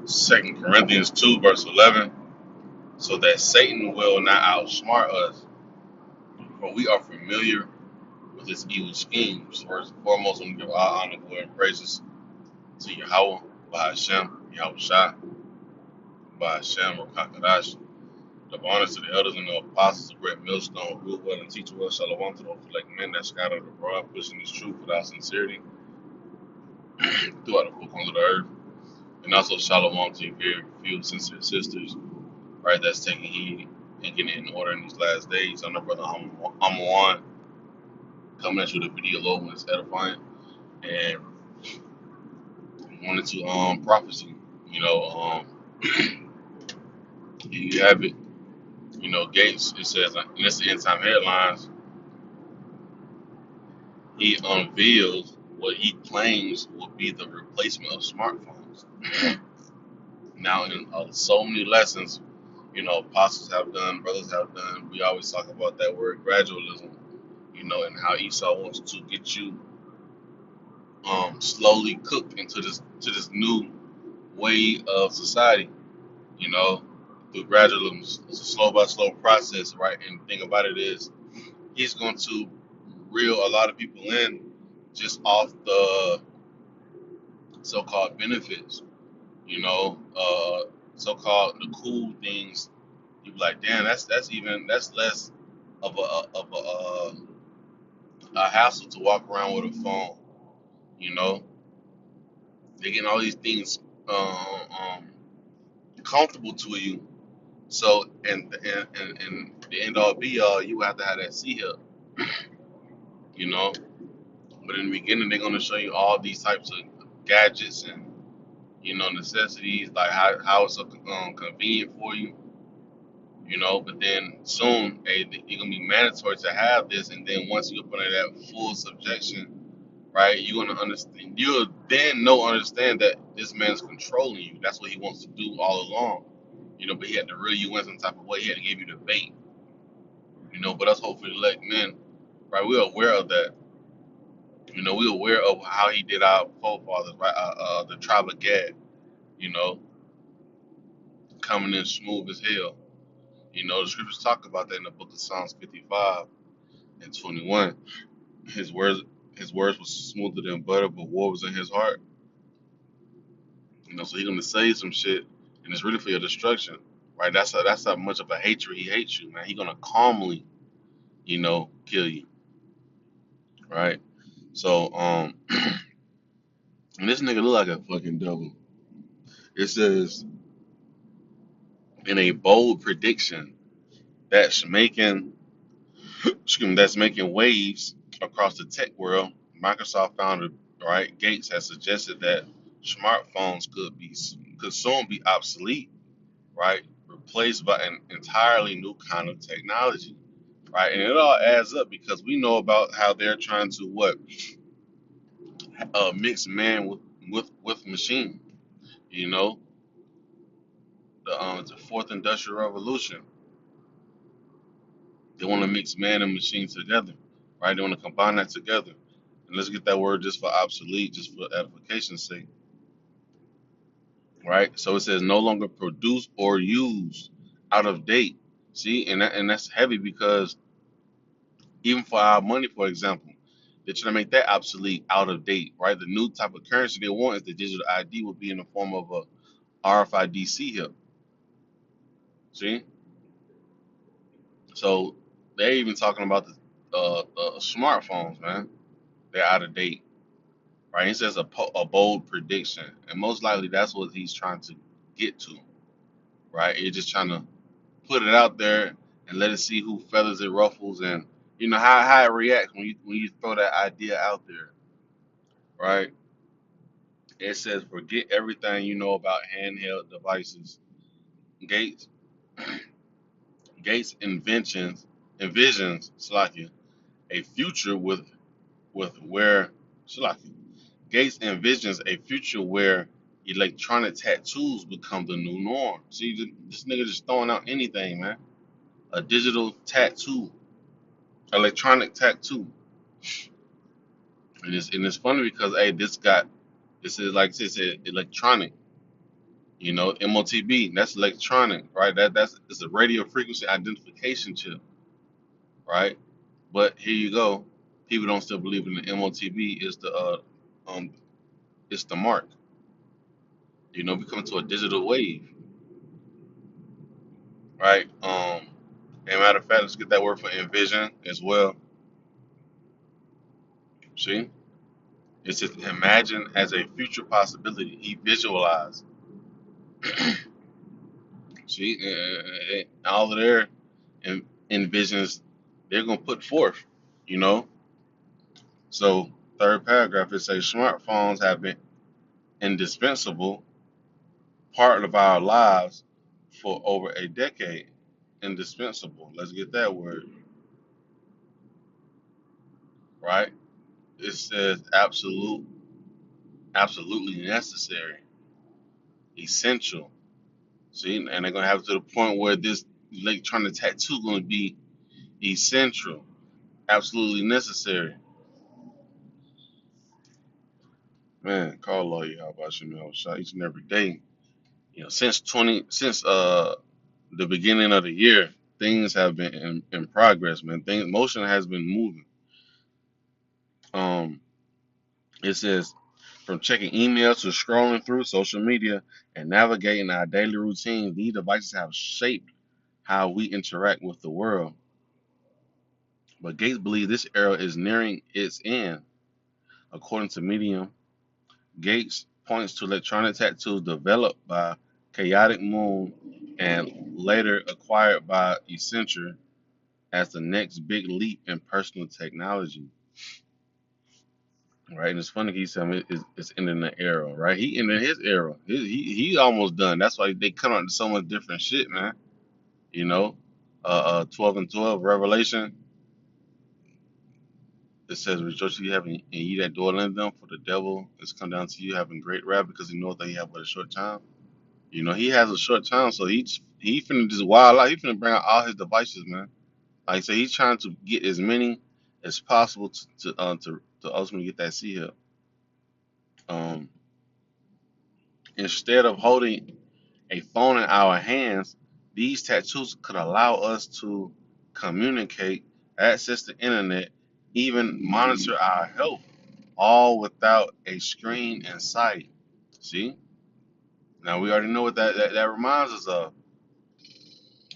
Second Corinthians 2, verse 11. So that Satan will not outsmart us, for we are familiar with his evil schemes. First and foremost, we give all honor, glory, and praises to Yahweh, by Hashem, Yahweh Shai, by Hashem, Rakakadash. The honor to the elders and the apostles of great millstone, rule well and teach well, shalom to those like men that scattered abroad, pushing this truth without sincerity throughout the four corners of the earth. And also shalom to your very few sincere sisters, right, that's taking heed and getting it in order in these last days. I'm the brother I'm coming at you with a video low when it's edifying. And wanted to prophecy, you know, here you have it. You know, Gates, it says, and this is the end time headlines, he unveils what he claims will be the replacement of smartphones. Now, in so many lessons, you know, apostles have done, brothers have done, we always talk about that word gradualism, you know, and how Esau wants to get you slowly cooked into this new way of society, you know, through gradualism. It's a slow by slow process, right? And the thing about it is, he's going to reel a lot of people in just off the so-called benefits, you know, so-called the cool things. You be like, damn, that's less of a hassle to walk around with a phone. You know, they're getting all these things comfortable to you. So, and the end all be all, you have to have that C help. You know, but in the beginning, they're gonna show you all these types of gadgets and, you know, necessities, like how it's so convenient for you, you know. But then soon, hey, you're gonna be mandatory to have this, and then once you put under that full subjection, right, you're gonna understand. You'll then understand that this man's controlling you. That's what he wants to do all along, you know. But he had to reel you in some type of way. He had to give you the bait, you know. But us hopefully elect men, right, we're aware of that. You know, we're aware of how he did our forefathers, right? The tribe of Gad, you know, coming in smooth as hell. You know, the scriptures talk about that in the book of Psalms 55 and 21. His words, his words was smoother than butter, but war was in his heart. You know, so he's gonna say some shit, and it's really for your destruction, right? That's how much of a hatred he hates you, man. He gonna calmly, you know, kill you, right? So, and this nigga look like a fucking devil. It says in a bold prediction that's making that's making waves across the tech world. Microsoft founder, right, Gates has suggested that smartphones could soon be obsolete, right, replaced by an entirely new kind of technology, right, and it all adds up because we know about how they're trying to mix man with machine, you know, the fourth industrial revolution. They want to mix man and machine together, right? They want to combine that together. And let's get that word just for obsolete, just for edification's sake, right? So it says no longer produce or use, out of date. See, and that's heavy because even for our money, for example, they're trying to make that obsolete, out of date, right? The new type of currency they want is the digital ID will be in the form of a RFID chip. See, so they're even talking about the smartphones, man. They're out of date, right? He says a bold prediction, and most likely that's what he's trying to get to, right? He's just trying to put it out there and let it see who feathers it ruffles, and you know how it reacts when you throw that idea out there, right? It says forget everything you know about handheld devices. Gates Gates envisions Slakia a future with where Slakia Gates envisions a future where electronic tattoos become the new norm. See, this nigga just throwing out anything, man. A digital tattoo, electronic tattoo, and it's funny because hey, this is like I said, electronic. You know, MOTB, that's electronic, right? That's it's a radio frequency identification chip, right? But here you go, people don't still believe in the MOTB is the um it's the mark. You know, we come to a digital wave, right? And matter of fact, let's get that word for envision as well. See, it says imagine as a future possibility. He visualized. See, all of their envisions, they're gonna put forth. You know, so third paragraph it says smartphones have been indispensable part of our lives for over a decade. Indispensable. Let's get that word right. It says absolutely necessary, essential. See, and they're gonna have to the point where this electronic tattoo gonna be essential, absolutely necessary. Man, call lawyer. How about you, man? Shot each and every day. You know, since the beginning of the year, things have been in progress, man. Things motion has been moving. Um, it says from checking emails to scrolling through social media and navigating our daily routines, these devices have shaped how we interact with the world. But Gates believes this era is nearing its end. According to Medium, Gates points to electronic tattoos developed by Chaotic Moon and later acquired by Accenture as the next big leap in personal technology. Right, and it's funny he said it's ending the era. Right, he ended his era. He almost done. That's why they come out to so much different shit, man. You know, 12 and 12 Revelation. It says, "Rejoice you having and ye that dwell in them, for the devil is come down to you having great wrath because he knoweth that he have but a short time." You know, he has a short time, so he finna just wild out. He finna bring out all his devices, man. Like I say, he's trying to get as many as possible to ultimately get that C here. Um, Instead of holding a phone in our hands, these tattoos could allow us to communicate, access the internet, even monitor our health, all without a screen in sight. See? Now we already know what that reminds us of,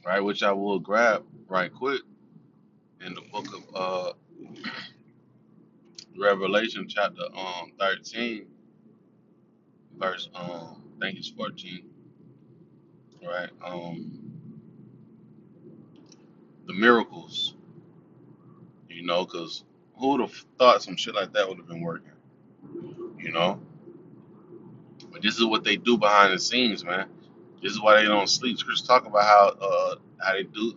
right? Which I will grab right quick in the book of Revelation, chapter 13, verse I think it's 14, right? The miracles, you know, because who would have thought some shit like that would have been working, you know? But this is what they do behind the scenes, man. This is why they don't sleep. Chris talk about how they do.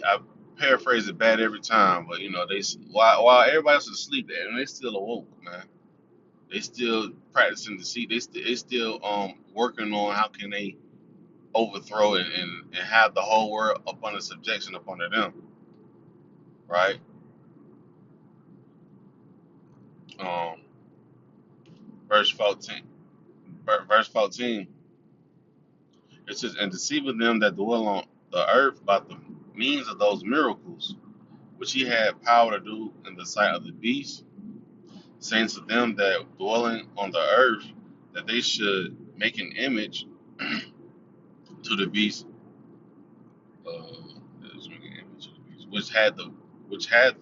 I paraphrase it bad every time, but you know while everybody else is asleep, and they still awoke, man. They still practicing deceit. They still working on how can they overthrow and have the whole world up under subjection up under them, right? Um, verse 14, verse 14, it says, and deceiving them that dwell on the earth by the means of those miracles which he had power to do in the sight of the beast, saying to them that dwelling on the earth that they should make an image to the beast, let's make an image to the beast, which had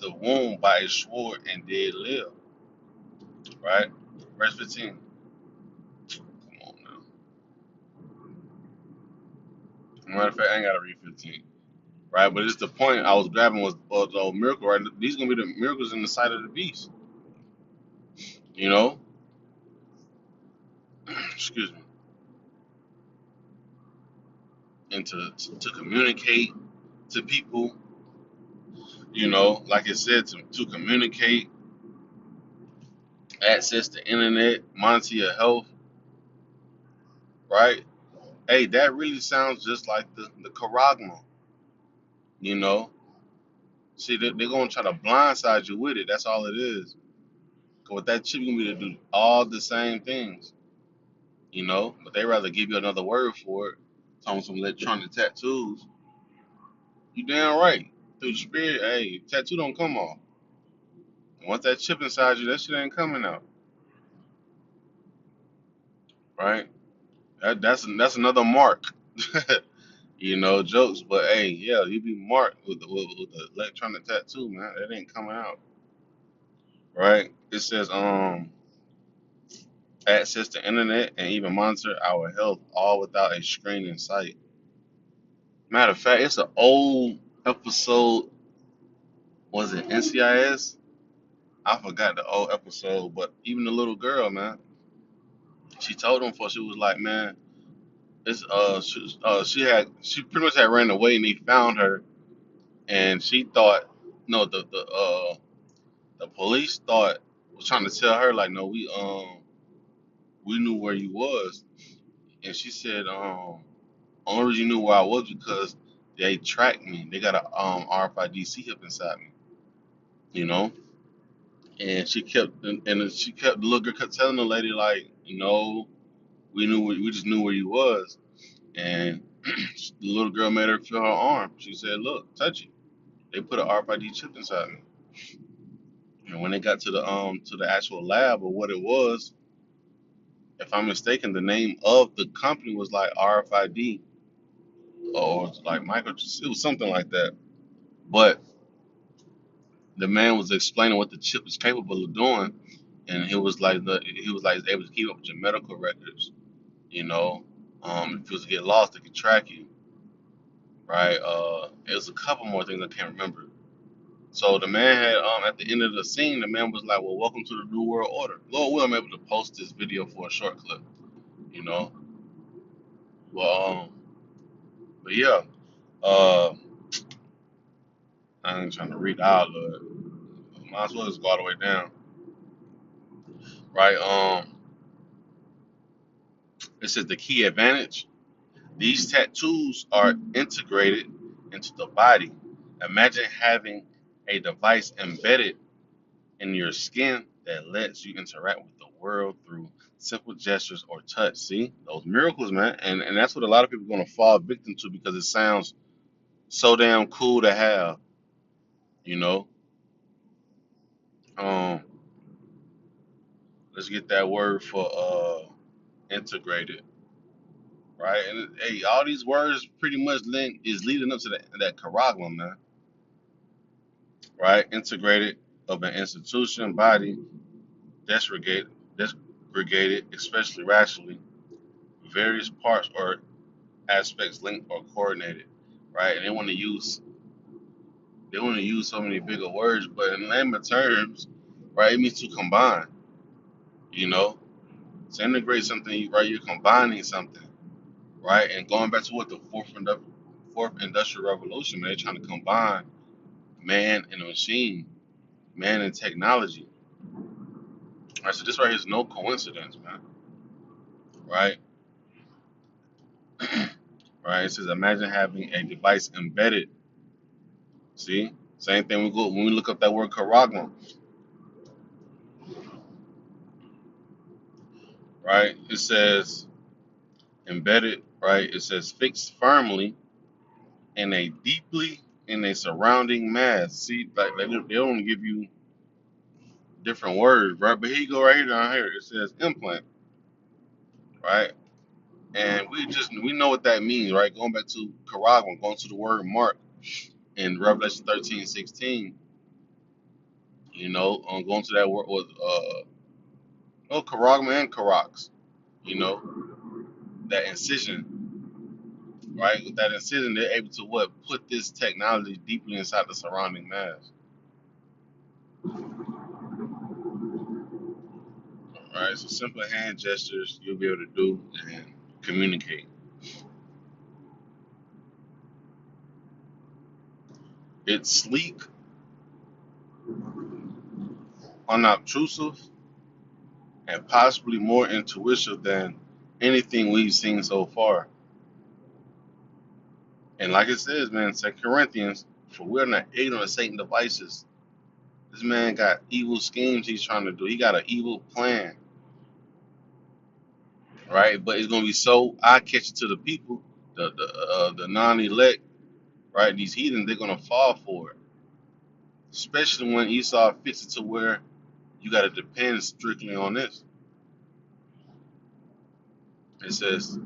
the wound by a sword and did live. Right, verse 15. Come on now. Matter of fact, I ain't gotta read 15. Right, but it's the point I was grabbing was the miracle. Right, these gonna be the miracles in the sight of the beast. You know, excuse me, and to communicate to people. You know, like it said, to communicate, access the internet, monitor your health, right? Hey, that really sounds just like the charagma, you know? See, they're going to try to blindside you with it. That's all it is. 'Cause with that chip, you're going to be able to do all the same things. you know. But they rather give you another word for it, talking some electronic tattoos. You damn right. Through the spirit, hey, tattoo don't come off. And once that chip inside you, that shit ain't coming out, right? That's another mark. You know, jokes, but hey, yeah, you be marked with the electronic tattoo, man. That ain't coming out, right? It says access to internet and even monitor our health all without a screen in sight. Matter of fact, it's an old episode. Was it NCIS? I forgot the old episode, but even the little girl, man, she told them for she was like, man, it's she pretty much had ran away and they found her and she thought no the police thought was trying to tell her like no we knew where you was and she said only reason you knew where I was because they tracked me. They got a RFID hip inside me, you know. And she kept the little girl kept telling the lady like, you know, we just knew where you was. And the little girl made her feel her arm. She said, "Look, touch it." They put an RFID chip inside me. And when they got to the actual lab or what it was, if I'm mistaken, the name of the company was like RFID or like micro. It was something like that. But the man was explaining what the chip is capable of doing, and he was like able to keep up with your medical records. You know, if you was to get lost, it could track you, right? There's a couple more things I can't remember. So the man had at the end of the scene, the man was like, "Well, welcome to the new world order." Lord will I'm able to post this video for a short clip, you know. Well, but yeah, uh, I ain't trying to read all of it. Might as well just go all the way down, right? It says the key advantage. These tattoos are integrated into the body. Imagine having a device embedded in your skin that lets you interact with the world through simple gestures or touch. See, those miracles, man. And that's what a lot of people are going to fall victim to because it sounds so damn cool to have, you know. Um, let's get that word for integrated, right? And hey, all these words pretty much is leading up to that charagma, man, right? Integrated of an institution, body, desegregated, desegregated, especially rationally, various parts or aspects linked or coordinated, right? And they want to use so many bigger words, but in layman terms, right, it means to combine, you know, to integrate something, right? You're combining something, right? And going back to what the fourth industrial revolution, man, they're trying to combine man and a machine, man and technology. Right, so this right here is no coincidence, man. Right, right. It says imagine having a device embedded. See, same thing. We go when we look up that word charagma, right? It says embedded, right? It says fixed firmly in a deeply in a surrounding mass. See, like they don't give you different words, right? But here you go, right here down here. It says implant, right? And we know what that means, right? Going back to charagma, going to the word mark in Revelation 13:16. You know, going to that word was oh charagma and charax. You know, that incision, right? With that incision, they're able to what put this technology deeply inside the surrounding mass. Right? So simple hand gestures you'll be able to do and communicate. It's sleek, unobtrusive, and possibly more intuitive than anything we've seen so far. And like it says, man, 2 Corinthians, for we're not ignorant of Satan devices. This man got evil schemes he's trying to do. He got an evil plan, right? But it's gonna be so eye catching to the people, the non-elect, right? These heathens, they're gonna fall for it, especially when Esau fits it to where you got to depend strictly on this. It says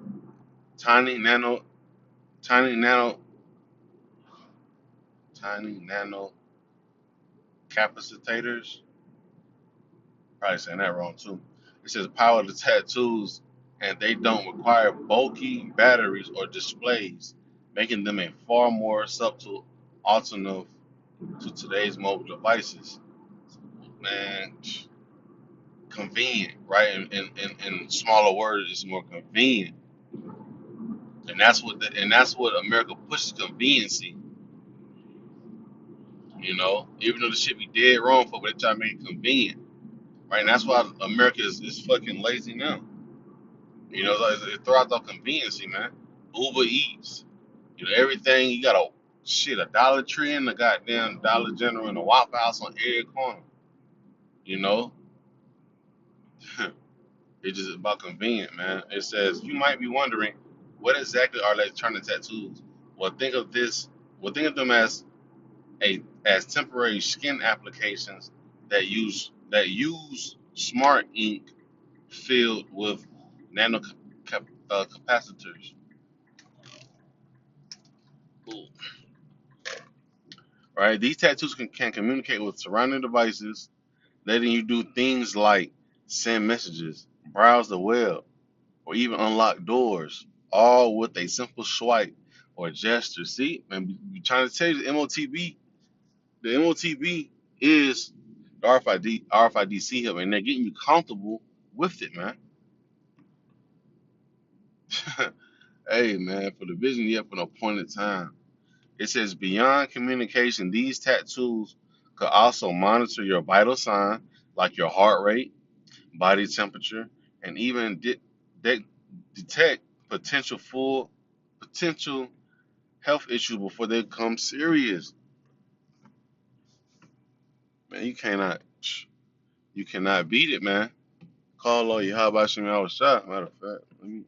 tiny nano, tiny nano, tiny nano capacitors. Probably saying that wrong too. It says power the tattoos, and they don't require bulky batteries or displays, making them a far more subtle alternative to today's mobile devices. Man, convenient, right? In smaller words, it's more convenient, and that's what America pushes conveniency. You know, even though the shit be dead wrong for, but they try to make it convenient, right? And that's why America is fucking lazy now. You know, like, it throws off conveniency, man. Uber Eats, you know, everything. You got a shit, a Dollar Tree and a goddamn Dollar General and a Waffle House on every corner. You know, it's just about convenient, man. It says you might be wondering, what exactly are electronic tattoos? Well, think of this. Well, think of them as temporary skin applications that use smart ink filled with nano capacitors. Ooh. Right? These tattoos can communicate with surrounding devices, letting you do things like send messages, browse the web, or even unlock doors, all with a simple swipe or gesture. See, man, we trying to tell you the MOTB is the RFID hub, and they're getting you comfortable with it, man. Hey, man, for the vision yet for an appointed time. It says beyond communication, these tattoos could also monitor your vital sign, like your heart rate, body temperature, and even de- detect potential health issues before they become serious. Man, you cannot beat it, man. Call lawyer. How about you? I was shot. Matter of fact, let me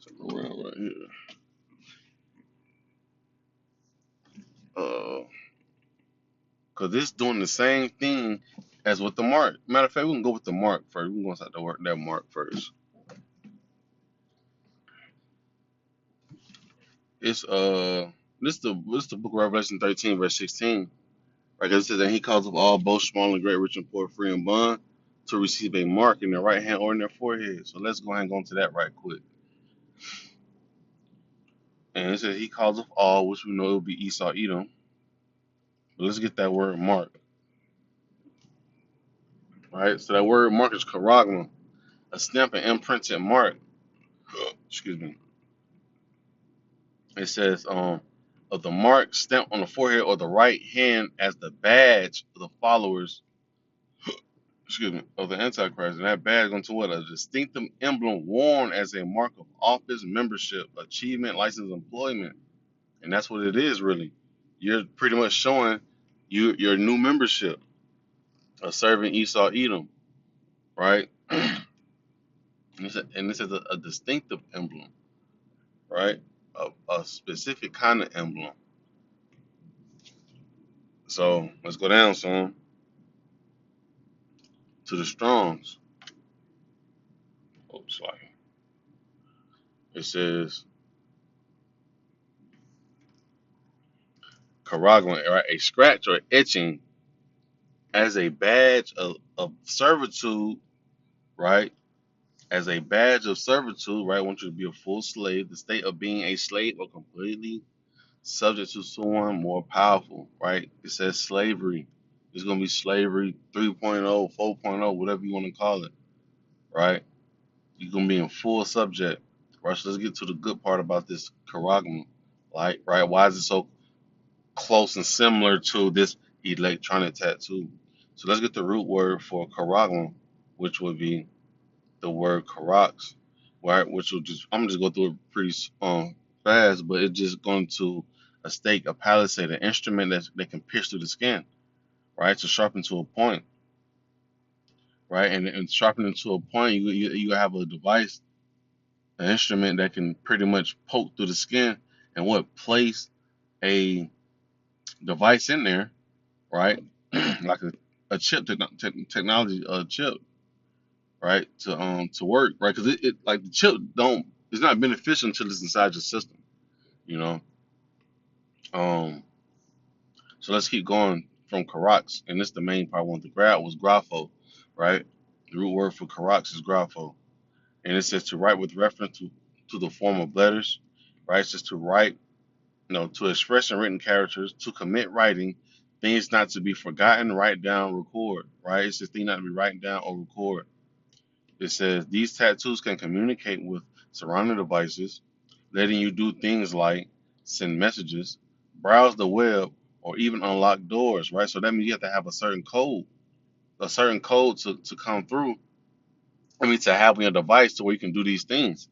check around right here. Cause this doing the same thing as with the mark. Matter of fact, we can go with the mark first. We can go start to work that mark first. It's this the book of Revelation 13 verse 16. Right, 'cause it says that he calls up all both small and great, rich and poor, free and bond, to receive a mark in their right hand or in their forehead. So let's go ahead and go into that right quick. And it says he calls up all, which we know it will be Esau, Edom. But let's get that word mark. Right. So that word mark is charagma, a stamp and imprinted mark. Excuse me. It says of the mark stamped on the forehead or the right hand as the badge of the followers, excuse me, of the Antichrist. And that badge going to what? A distinctive emblem worn as a mark of office, membership, achievement, license, employment. And that's what it is, really. You're pretty much showing your new membership of serving Esau Edom, right? And this is a distinctive emblem, right? A specific kind of emblem. So let's go down some to the Strongs. Oops, sorry. It says Caragua, right? A scratch or etching as a badge of servitude, right? As a badge of servitude, right? I want you to be a full slave. The state of being a slave or completely subject to someone more powerful, right? It says slavery. It's going to be slavery 3.0, 4.0, whatever you want to call it, right? You're going to be in full subject, right? So let's get to the good part about this charagma, like, right? Why is it so close and similar to this electronic tattoo? So let's get the root word for charagma, which would be the word karax, right? Which will just I'm just go through it pretty fast, but it's just going to a stake, a palisade, an instrument that can pierce through the skin, right? To sharpen to a point, right? And sharpen it to a point. You have a device, an instrument that can pretty much poke through the skin and what place a device in there, right? Like a chip technology, a chip, right? To work, right? Because it like the chip don't it's not beneficial until it's inside your system, you know. Um, so let's keep going from Karax, and this the main part I wanted to grab was grapho, right? The root word for Karax is grapho, and it says to write with reference to the form of letters, right? It's just to write, to express in written characters, to commit writing, things not to be forgotten, write down, record, right? It's just thing not to be written down or record. It says these tattoos can communicate with surrounding devices, letting you do things like send messages, browse the web, or even unlock doors, right? So that means you have to have a certain code to come through. I mean, to have on your device to where you can do these things.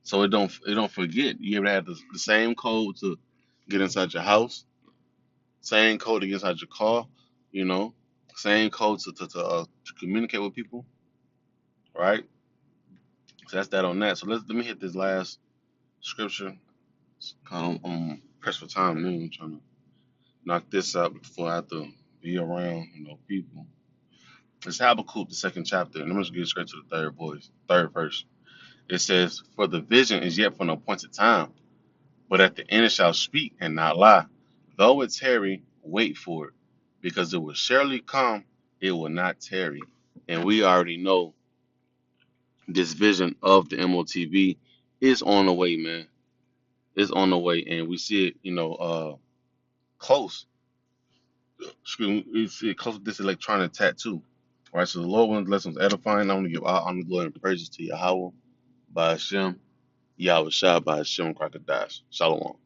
So it don't forget. You ever have the same code to get inside your house, same code to get inside your car, you know, same code to communicate with people, right? So that's that on that. So let me hit this last scripture. Pressed for time, man. I'm trying to knock this out before I have to be around, people. It's Habakkuk, the second chapter, and I'm just get straight to the third verse. It says, "For the vision is yet for an appointed time, but at the end it shall speak and not lie. Though it tarry, wait for it, because it will surely come; it will not tarry." And we already know this vision of the MOTV is on the way, man. It's on the way, and we see it, close. We see it close to this electronic tattoo. Right, so the Lord wanted the lessons edifying. I want to give all honor, glory, and praises to Yahweh by Hashem, Yahweh Shah by Hashem Crocodiles. Shalom.